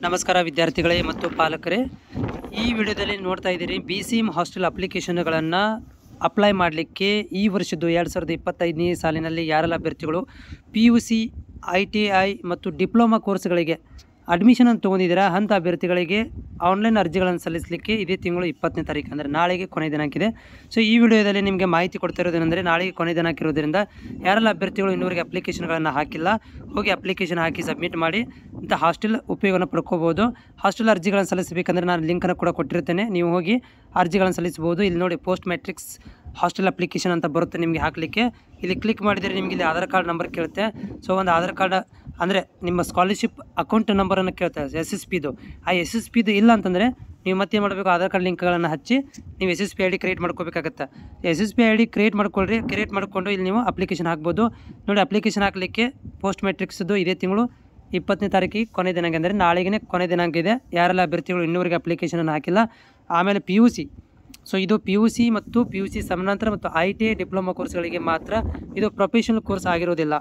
ನಮಸ್ಕಾರ ವಿದ್ಯಾರ್ಥಿಗಳೇ ಮತ್ತು ಪಾಲಕರೇ, ಈ ವಿಡಿಯೋದಲ್ಲಿ ನೋಡ್ತಾ ಇದ್ದೀರಿ BCM ಹಾಸ್ಟೆಲ್ ಅಪ್ಲಿಕೇಶನ್ಗಳನ್ನು ಅಪ್ಲೈ ಮಾಡಲಿಕ್ಕೆ ಈ ವರ್ಷದ್ದು 2025ನೇ ಸಾಲಿನಲ್ಲಿ ಯಾರೆಲ್ಲ ಅಭ್ಯರ್ಥಿಗಳು PUC, ITI ಮತ್ತು ಡಿಪ್ಲೊಮಾ ಕೋರ್ಸ್ಗಳಿಗೆ ಅಡ್ಮಿಷನನ್ನು ತೊಗೊಂಡಿದ್ದೀರಾ ಅಂಥ ಅಭ್ಯರ್ಥಿಗಳಿಗೆ ಆನ್ಲೈನ್ ಅರ್ಜಿಗಳನ್ನು ಸಲ್ಲಿಸಲಿಕ್ಕೆ ಇದೇ ತಿಂಗಳು 20ನೇ ತಾರೀಕು ಅಂದರೆ ನಾಳೆಗೆ ಕೊನೆಯ ದಿನಾಂಕ ಇದೆ. ಸೊ ಈ ವಿಡಿಯೋದಲ್ಲಿ ನಿಮಗೆ ಮಾಹಿತಿ ಕೊಡ್ತಾ ಇರೋದೇನೆಂದರೆ, ನಾಳೆಗೆ ಕೊನೆಯ ದಿನಾಂಕ ಇರೋದ್ರಿಂದ ಯಾರೆಲ್ಲ ಅಭ್ಯರ್ಥಿಗಳು ಇನ್ನೂವರೆಗೆ ಅಪ್ಲಿಕೇಶನ್ಗಳನ್ನು ಹಾಕಿಲ್ಲ, ಹೋಗಿ ಅಪ್ಲಿಕೇಶನ್ ಹಾಕಿ ಸಬ್ಮಿಟ್ ಮಾಡಿ ಇಂಥ ಹಾಸ್ಟೆಲ್ ಉಪಯೋಗವನ್ನು ಪಡ್ಕೋಬೋದು. ಹಾಸ್ಟೆಲ್ ಅರ್ಜಿಗಳನ್ನು ಸಲ್ಲಿಸಬೇಕಂದ್ರೆ ನಾನು ಲಿಂಕನ್ನು ಕೂಡ ಕೊಟ್ಟಿರ್ತೇನೆ, ನೀವು ಹೋಗಿ ಅರ್ಜಿಗಳನ್ನು ಸಲ್ಲಿಸಬಹುದು. ಇಲ್ಲಿ ನೋಡಿ, ಪೋಸ್ಟ್ ಮ್ಯಾಟ್ರಿಕ್ಸ್ ಹಾಸ್ಟೆಲ್ ಅಪ್ಲಿಕೇಶನ್ ಅಂತ ಬರುತ್ತೆ ನಿಮಗೆ ಹಾಕಲಿಕ್ಕೆ. ಇಲ್ಲಿ ಕ್ಲಿಕ್ ಮಾಡಿದರೆ ನಿಮಗೆ ಇಲ್ಲಿ ಆಧಾರ್ ಕಾರ್ಡ್ ನಂಬರ್ ಕೇಳುತ್ತೆ. ಸೊ ಒಂದು ಆಧಾರ್ ಕಾರ್ಡ್ ಅಂದರೆ ನಿಮ್ಮ ಸ್ಕಾಲರ್ಶಿಪ್ ಅಕೌಂಟ್ ನಂಬರನ್ನು ಕೇಳ್ತಾರೆ, SSPದು. ಆ SSPದು ಇಲ್ಲ ಅಂತಂದರೆ ನೀವು ಮತ್ತೇನು ಮಾಡಬೇಕು, ಆಧಾರ್ ಕಾರ್ಡ್ ಲಿಂಕ್ಗಳನ್ನು ಹಚ್ಚಿ ನೀವು SSP ID ಕ್ರಿಯೇಟ್ ಮಾಡ್ಕೋಬೇಕಾಗತ್ತೆ. SSP ID ಕ್ರಿಯೇಟ್ ಮಾಡ್ಕೊಳ್ರಿ. ಕ್ರಿಯೇಟ್ ಮಾಡಿಕೊಂಡು ಇಲ್ಲಿ ನೀವು ಅಪ್ಲಿಕೇಶನ್ ಹಾಕ್ಬೋದು. ನೋಡಿ, ಅಪ್ಲಿಕೇಶನ್ ಹಾಕಲಿಕ್ಕೆ ಪೋಸ್ಟ್ ಮ್ಯಾಟ್ರಿಕ್ಸ್ದು ಇದೇ ತಿಂಗಳು 20ನೇ ತಾರೀಕಿಗೆ ಕೊನೆ ದಿನಾಂಕ, ಅಂದರೆ ನಾಳೆಗೆ ಕೊನೆ ದಿನಾಂಕ ಇದೆ. ಯಾರೆಲ್ಲ ಅಭ್ಯರ್ಥಿಗಳು ಇನ್ನೂವರೆಗೆ ಅಪ್ಲಿಕೇಶನನ್ನು ಹಾಕಿಲ್ಲ. ಆಮೇಲೆ PUC, ಸೊ ಇದು PUC ಮತ್ತು PUC ಸಮಾನಾಂತರ ಮತ್ತು ITI ಡಿಪ್ಲೊಮಾ ಕೋರ್ಸ್ಗಳಿಗೆ ಮಾತ್ರ, ಇದು ಪ್ರೊಫೆಷನಲ್ ಕೋರ್ಸ್ ಆಗಿರೋದಿಲ್ಲ.